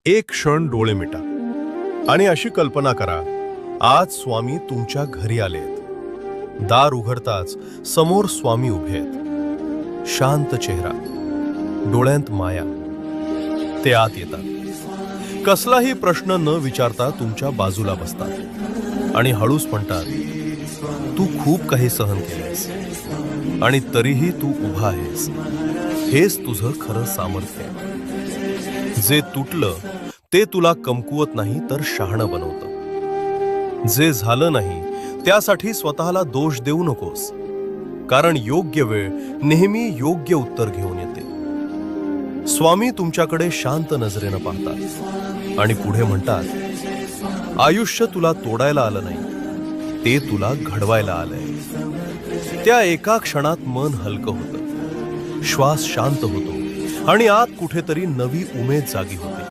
एक क्षण डोळे मिटा आणि अशी कल्पना करा, आज स्वामी तुमच्या घरी आलेत. दार उघडताच समोर स्वामी उभे आहेत. शांत चेहरा, डोळ्यांत माया. ते आत येतात. कसलाही प्रश्न न विचारता तुमच्या बाजूला बसतात आणि हळूच म्हणतात, तू खूप काही सहन केलेस आणि तरीही तू उभा आहेस. हेच तुझं खरं सामर्थ्य आहे. जे तुटलं ते तुला कमकुवत नाही तर शहाणं बनवतं. जे झालं नाही त्यासाठी स्वतःला दोष देऊ नकोस, कारण योग्य वेळ नेहमी योग्य उत्तर घेऊन येते. स्वामी तुमच्याकडे शांत नजरेनं पाहतात आणि पुढे म्हणतात, आयुष्य तुला तोडायला आलं नाही, ते तुला घडवायला आलंय. त्या एका क्षणात मन हलकं होतं, श्वास शांत होतो आणि आत कुठेतरी नवी उमेद जागी होते.